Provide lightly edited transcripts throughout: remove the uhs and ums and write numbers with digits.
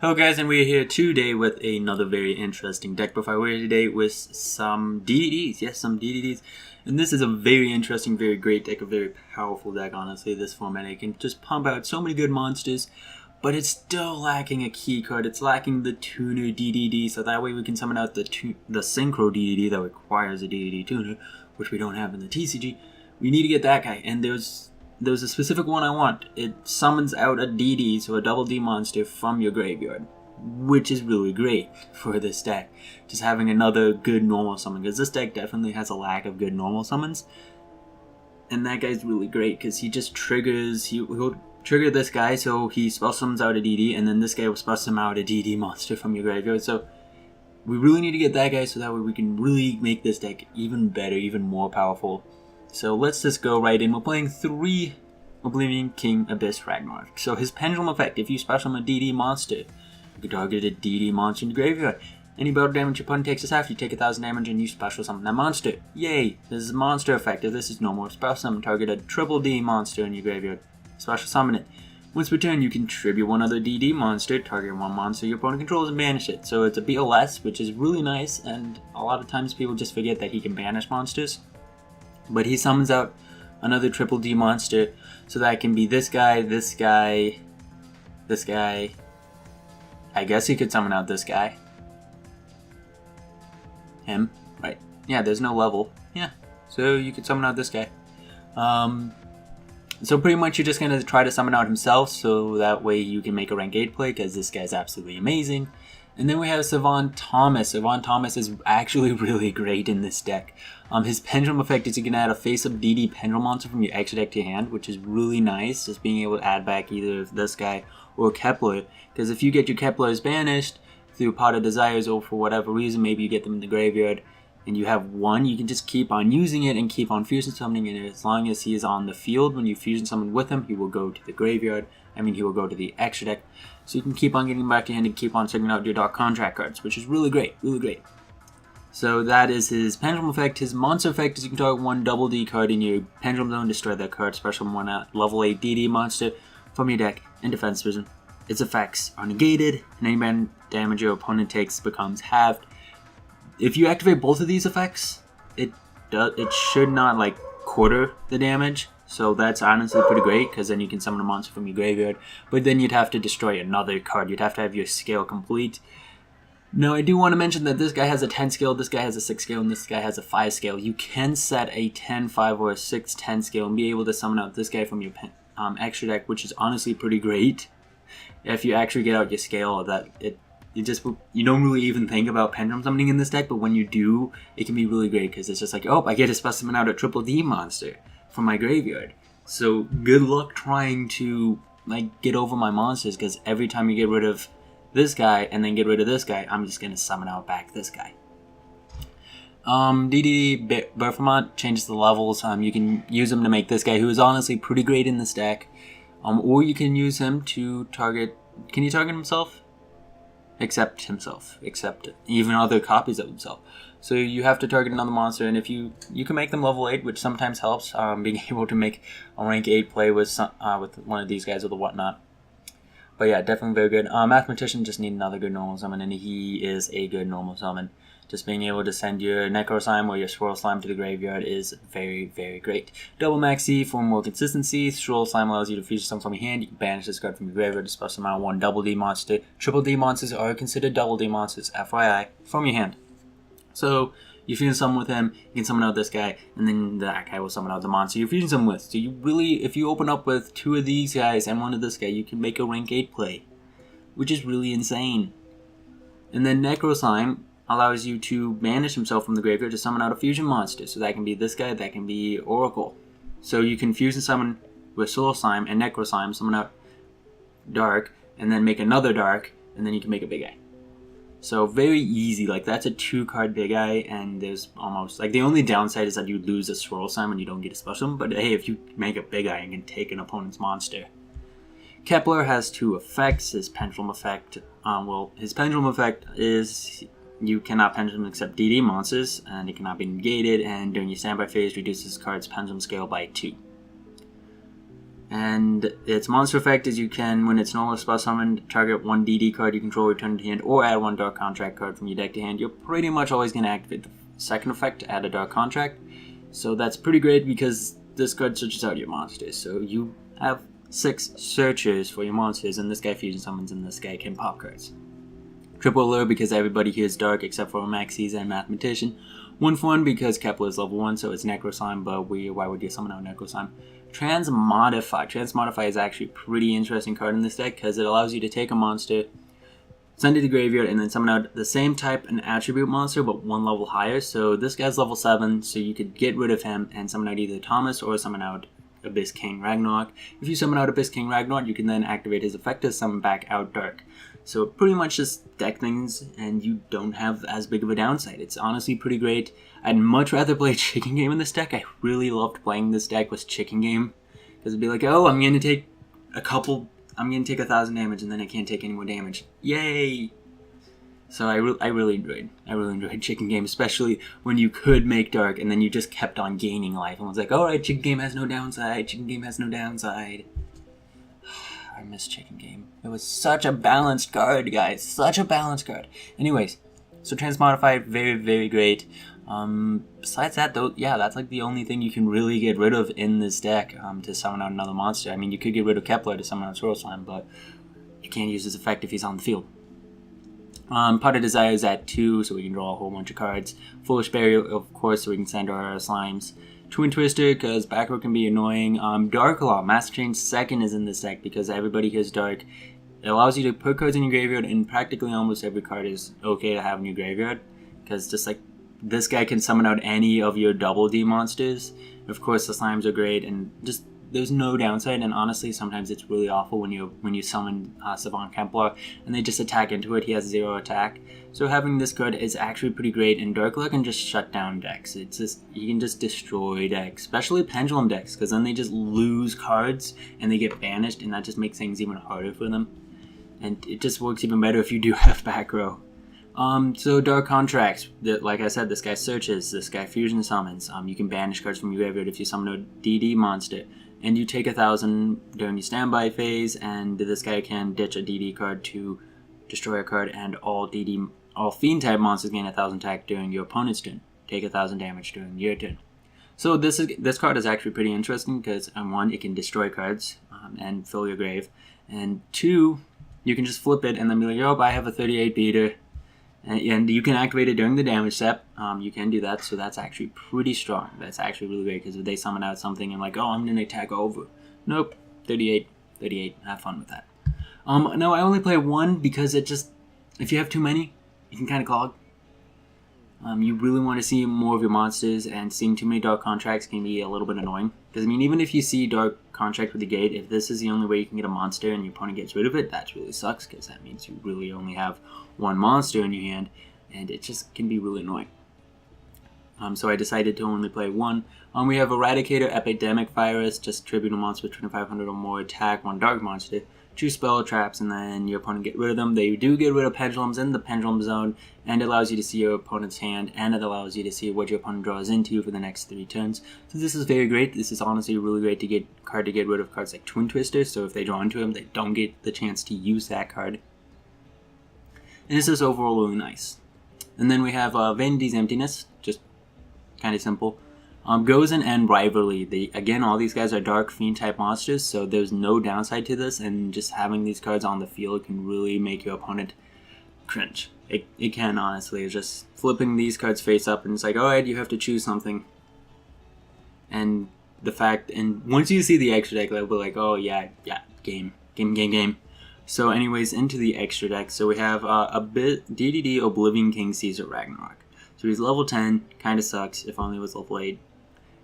Hello guys, and we're here today with another very interesting deck profile. We're here today with some DDDs, yes, some DDDs. And this is a very interesting, very great deck, a very powerful deck, honestly. This format, it can just pump out so many good monsters, but it's still lacking a key card. It's lacking the tuner DDD, so that way we can summon out the synchro DDD that requires a DDD tuner, which we don't have in the TCG. We need to get that guy, and there's a specific one I want. It summons out a DD, so a double D monster from your graveyard, which is really great for this deck. Just having another good normal summon, because this deck definitely has a lack of good normal summons. And that guy's really great, because he just triggers, he'll trigger this guy, so he spell summons out a DD, and then this guy will spell summon out a DD monster from your graveyard. So we really need to get that guy, so that way we can really make this deck even better, even more powerful. So let's just go right in. We're playing 3 Oblivion King Abyss Ragnarok. So his Pendulum effect, if you special summon a DD monster, you can target a DD monster in the graveyard. Any battle damage your opponent takes is half, you take 1000 damage and you special summon that monster. Yay! This is monster effect. If this is normal, special summon, target a triple D monster in your graveyard. Special summon it. Once per turn, you can tribute one other DD monster, target one monster your opponent controls, and banish it. So it's a BLS, which is really nice, and a lot of times people just forget that he can banish monsters. But he summons out another triple D monster, so that can be this guy, this guy, this guy. I guess he could summon out this guy. Him, right? Yeah, there's no level. Yeah, so you could summon out this guy. So pretty much you're just going to try to summon out himself, so that way you can make a rank 8 play, because this guy's absolutely amazing. And then we have Savon Thomas. Savon Thomas is actually really great in this deck. His Pendulum effect is you can add a face-up DD Pendulum monster from your extra deck to your hand, which is really nice, just being able to add back either this guy or Kepler. Because if you get your Keplers banished through Pot of Desires, or for whatever reason, maybe you get them in the graveyard, and you have one, you can just keep on using it and keep on fusion summoning, and as long as he is on the field, when you fusion summon with him, he will go to the graveyard. He will go to the extra deck. So you can keep on getting back to hand and keep on sending out your Dark Contract cards, which is really great, really great. So that is his Pendulum effect. His monster effect is you can target one double D card in your Pendulum Zone, destroy that card, special one at level 8 DD monster from your deck in defense position. Its effects are negated, and any damage your opponent takes becomes halved. If you activate both of these effects, it should not quarter the damage. So that's honestly pretty great, because then you can summon a monster from your graveyard. But then you'd have to destroy another card. You'd have to have your scale complete. Now, I do want to mention that this guy has a 10 scale, this guy has a 6 scale, and this guy has a 5 scale. You can set a 10-5 or a 6-10 scale and be able to summon out this guy from your extra deck, which is honestly pretty great. If you actually get out your scale, you don't really even think about Pendulum summoning in this deck, but when you do, it can be really great, because it's just like, oh, I get to specimen out a triple D monster from my graveyard. So good luck trying to get over my monsters, because every time you get rid of this guy and then get rid of this guy, I'm just going to summon out back this guy. DDD Berfamont changes the levels. You can use him to make this guy, who is honestly pretty great in this deck. Or you can use him to target... Can he target himself? Except himself. Except even other copies of himself. So you have to target another monster, and if you can make them level 8, which sometimes helps, being able to make a rank 8 play with one of these guys or the whatnot. But yeah, definitely very good. Mathematician just need another good normal summon, and he is a good normal summon. Just being able to send your Necro Slime or your Swirl Slime to the graveyard is very, very great. Double Maxi for more consistency. Swirl Slime allows you to fusion some from your hand. You can banish this card from your graveyard to special summon one double D monster. Triple D monsters are considered double D monsters, FYI, from your hand. So you fusion summon with him, you can summon out this guy, and then that guy will summon out the monster you fusion summon with. So you really, if you open up with 2 of these guys and 1 of this guy, you can make a rank 8 play, which is really insane. And then Necro Slime allows you to banish himself from the graveyard to summon out a fusion monster. So that can be this guy, that can be Oracle. So you can fusion summon with Soul Slime and Necro Slime, summon out Dark, and then make another Dark, and then you can make a big guy. So very easy, that's a 2-card big eye, and there's almost, the only downside is that you lose a Swirl Slime when you don't get a special, but hey, if you make a big eye, you can take an opponent's monster. Kepler has 2 effects. His Pendulum effect, his Pendulum effect is you cannot Pendulum except DD monsters, and it cannot be negated, and during your standby phase, reduces card's Pendulum scale by 2. And its monster effect is you can, when it's normal spell summoned, target one DD card you control, return to hand, or add one Dark Contract card from your deck to hand. You're pretty much always going to activate the second effect to add a Dark Contract. So that's pretty great because this card searches out your monsters. So you have 6 searchers for your monsters, and this guy fusion summons, and this guy can pop cards. Triple Allure because everybody here is dark except for Maxis and Mathematician. 1 for 1 because Kepler is level 1, so it's Necro Slime, but why would you summon out Necro Slime? Transmodify. Transmodify is actually a pretty interesting card in this deck because it allows you to take a monster, send it to the graveyard, and then summon out the same type and attribute monster but 1 level higher. So this guy's level 7, so you could get rid of him and summon out either Thomas or summon out Abyss King Ragnarok. If you summon out Abyss King Ragnarok, you can then activate his effect to summon back out Dark. So pretty much just deck things, and you don't have as big of a downside. It's honestly pretty great. I'd much rather play Chicken Game in this deck. I really loved playing this deck with Chicken Game, because it'd be like, oh, I'm going to take 1,000 damage, and then I can't take any more damage. Yay! So I really enjoyed Chicken Game, especially when you could make Dark, and then you just kept on gaining life, and was like, alright, Chicken Game has no downside, Chicken Game has no downside. I miss Chicken Game. It was such a balanced card, guys. Such a balanced card. Anyways, so Transmodify, very, very great. Besides that, though, yeah, that's like the only thing you can really get rid of in this deck to summon out another monster. I mean, you could get rid of Kepler to summon out Swirl Slime, but you can't use his effect if he's on the field. Pot of Desire is at 2, so we can draw a whole bunch of cards. Foolish Burial, of course, so we can send our slimes. Twin Twister, because back row can be annoying. Dark Law, Master Change 2nd is in this deck because everybody here is dark. It allows you to put cards in your graveyard, and practically almost every card is okay to have in your graveyard. Because just like this guy can summon out any of your double D monsters. Of course, the slimes are great, and just there's no downside. And honestly, sometimes it's really awful when you summon Savant Kempler and they just attack into it. He has 0 attack. So having this card is actually pretty great, and Dark Law can just shut down decks. It's just, you can just destroy decks, especially Pendulum decks, because then they just lose cards and they get banished, and that just makes things even harder for them. And it just works even better if you do have back row. So Dark Contracts, like I said, this guy searches, this guy fusion summons. You can banish cards from your graveyard if you summon a DD monster. And you take 1,000 during your standby phase, and this guy can ditch a DD card to destroy a card, and all Fiend type monsters gain 1,000 attack during your opponent's turn. Take 1,000 damage during your turn. So this card is actually pretty interesting because 1, it can destroy cards and fill your grave, and 2, you can just flip it and then be like, oh, I have a 38 beater, and you can activate it during the damage step. You can do that, so that's actually pretty strong. That's actually really great because if they summon out something and like, oh, I'm gonna attack over. Nope, 38. Have fun with that. No, I only play 1 because it just, if you have too many, you can kind of clog. You really want to see more of your monsters, and seeing too many Dark Contracts can be a little bit annoying. Because, I mean, even if you see Dark Contract with the gate, if this is the only way you can get a monster and your opponent gets rid of it, that really sucks, because that means you really only have 1 monster in your hand, and it just can be really annoying. So I decided to only play 1. We have Eradicator, Epidemic Virus, just tribute a monster with 2,500 or more attack, 1 dark monster. 2 spell traps, and then your opponent get rid of them. They do get rid of pendulums in the pendulum zone, and it allows you to see your opponent's hand, and it allows you to see what your opponent draws into for the next 3 turns. So this is very great. This is honestly really great to get rid of cards like Twin Twister, so if they draw into him, they don't get the chance to use that card. And this is overall really nice. And then we have Vanity's Emptiness, just kind of simple. Gozen and Rivalry. Again, all these guys are dark fiend type monsters, so there's no downside to this, and just having these cards on the field can really make your opponent cringe. It can, honestly. It's just flipping these cards face up, and it's like, alright, you have to choose something. And once you see the extra deck, they'll be like, oh yeah, game. So anyways, into the extra deck. So we have DDD Oblivion King Caesar Ragnarok. So he's level 10, kinda sucks, if only it was level 8.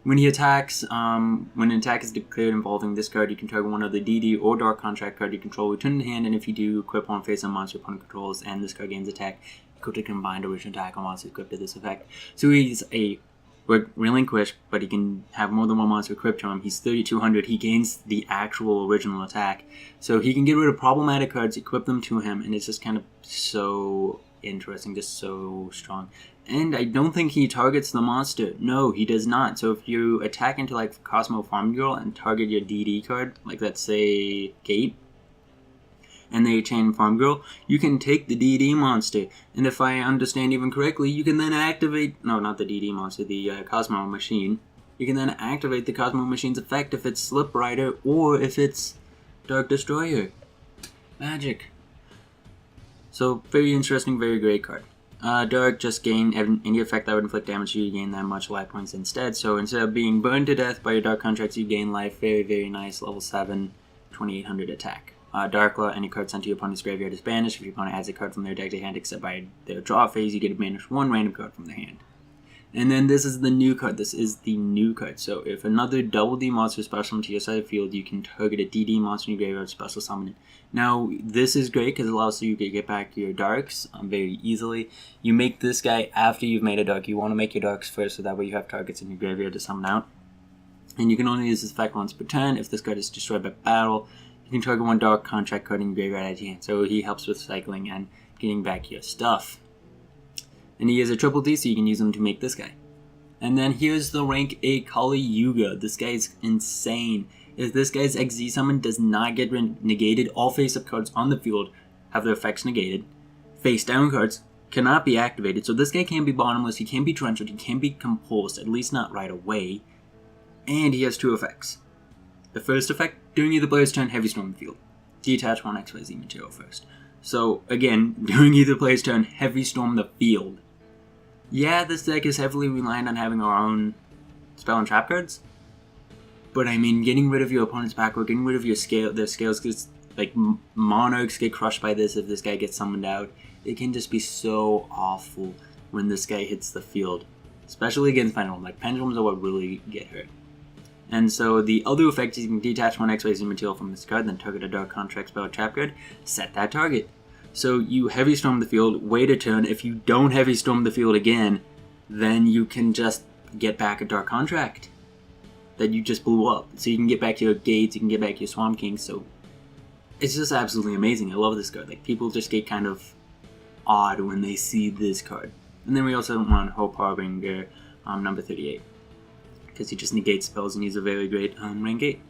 When he attacks, when an attack is declared involving this card, you can target one of the DD or Dark Contract card you control, return to hand, and if you do, equip on face on monster opponent controls, and this card gains attack, equal to combined original attack on monster equipped to this effect. So he's a relinquish, but he can have more than 1 monster equipped to him. He's 3,200. He gains the actual original attack. So he can get rid of problematic cards, equip them to him, and it's just kind of so interesting, just so strong. And I don't think he targets the monster. No, he does not. So if you attack into like Cosmo Farm Girl and target your DD card, like let's say Gate, and they chain Farm Girl, you can take the DD monster. And if I understand even correctly, you can then activate, no, not the DD monster, the Cosmo Machine. You can then activate the Cosmo Machine's effect if it's Slip Rider or if it's Dark Destroyer. Magic. So very interesting, very great card. Dark, just gain any effect that would inflict damage to you, gain that much life points instead. So instead of being burned to death by your Dark contracts, you gain life. Very, very nice. Level 7, 2800 attack. Dark Law, any card sent to your opponent's graveyard is banished. If your opponent adds a card from their deck to hand except by their draw phase, you get to banish one random card from their hand. And then this is the new card. This is the new card. So if another double D monster special summon to your side of the field, you can target a DD monster in your graveyard, special summon it. Now, this is great because it allows you to get back your darks very easily. You make this guy after you've made a dark. You want to make your darks first, so that way you have targets in your graveyard to summon out. And you can only use this effect once per turn. If this card is destroyed by battle, you can target one dark contract card in your graveyard at your hand. So he helps with cycling and getting back your stuff. And he is a triple D, so you can use him to make this guy. And then here's the rank A Kali Yuga. This guy is insane. If this guy's XZ summon does not get negated, all face-up cards on the field have their effects negated. Face-down cards cannot be activated, so this guy can't be bottomless, he can't be drenched, he can't be compulsed, at least not right away. And he has two effects. The first effect, during either player's turn, Heavy Storm the field. Detach one XYZ material first. So, again, during either player's turn, Heavy Storm the field. Yeah, this deck is heavily reliant on having our own spell and trap cards. But I mean, getting rid of your opponent's backrow, getting rid of your their scales, because like Monarchs get crushed by this if this guy gets summoned out. It can just be so awful when this guy hits the field, especially against Pendulum. Like Pendulums are what really get hurt. And so the other effect is you can detach one XYZ material from this card, then target a Dark Contract spell or trap card, set that target. So you Heavy Storm the field, wait a turn. If you don't Heavy Storm the field again, then you can just get back a Dark Contract that you just blew up. So you can get back to your Gates, you can get back to your Swamp King. So it's just absolutely amazing. I love this card. Like, people just get kind of odd when they see this card. And then we also want Hope Harbinger, number 38. Because he just negates spells and he's a very great rank 8.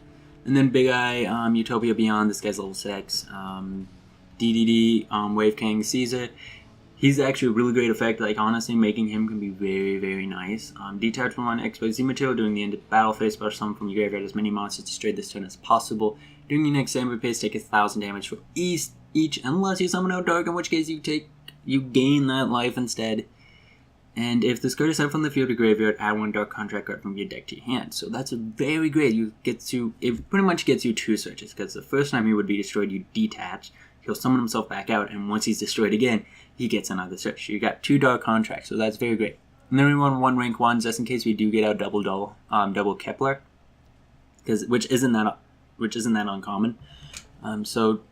And then Big Eye, Utopia Beyond, this guy's level 6. DDD, Wave King, Caesar. He's actually a really great effect. Like, honestly, making him can be very, very nice. Detach from one XYZ material during the end of battle phase, special summon from your graveyard as many monsters destroyed this turn as possible. During your next standby phase, take 1,000 damage for each, unless you summon out Dark, in which case you gain that life instead. And if this card is sent from the field to graveyard, add one Dark Contract card from your deck to your hand. So that's a very great. It pretty much gets you 2 searches, because the first time he would be destroyed, you detach. He'll summon himself back out, and once he's destroyed again, he gets another search. You got 2 Dark Contracts, so that's very great. And then we want 1 rank 1, just in case we do get out double Kepler, which isn't that uncommon. So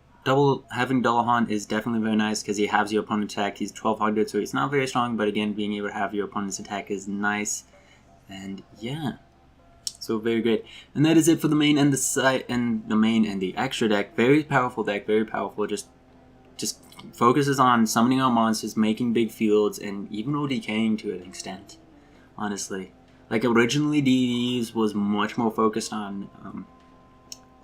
having Dullahan is definitely very nice because he halves your opponent's attack. He's 1200, so he's not very strong, but again, being able to have your opponent's attack is nice. And yeah, so very great. And that is it for the main and the extra deck. Very powerful deck, very powerful. Just focuses on summoning out monsters, making big fields, and even ODKing to an extent. Honestly, like originally DDs was much more focused on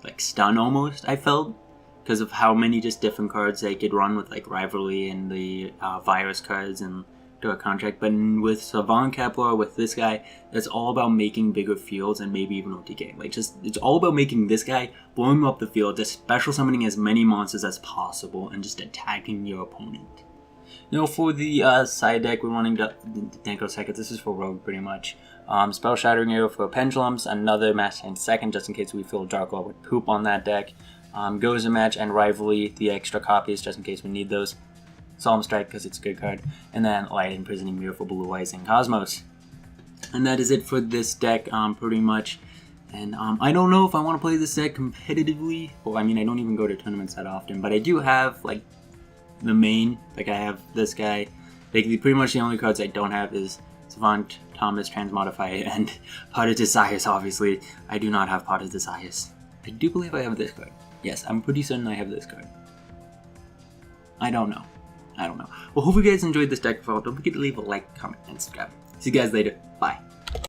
like stun almost. I felt, because of how many just different cards they could run with, like Rivalry and the virus cards and Dark Contract. But with Savant Kepler, with this guy, it's all about making bigger fields and maybe even OTK. Like, it's all about making this guy, blowing up the field, just special summoning as many monsters as possible, and just attacking your opponent. Now for the side deck, we're wanting to Danko second. This is for Rogue pretty much. Spell Shattering Arrow for Pendulums, another Master Hand second, just in case we feel Dark Law would poop on that deck. Goes a Match and Rivalry, the extra copies, just in case we need those. Solemn Strike, because it's a good card. And then Light Imprisoning Mirror for Blue Eyes and Cosmos. And that is it for this deck, pretty much. And I don't know if I want to play this deck competitively. Well, I mean, I don't even go to tournaments that often. But I do have, like, the main. Like, I have this guy. Like, pretty much the only cards I don't have is Savant, Thomas, Transmodify, and Pot of Desires, obviously. I do not have Pot of Desires. I do believe I have this card. Yes, I'm pretty certain I have this card. I don't know. I don't know. Well, hope you guys enjoyed this deck. If you all, don't forget to leave a like, comment, and subscribe. See you guys later. Bye.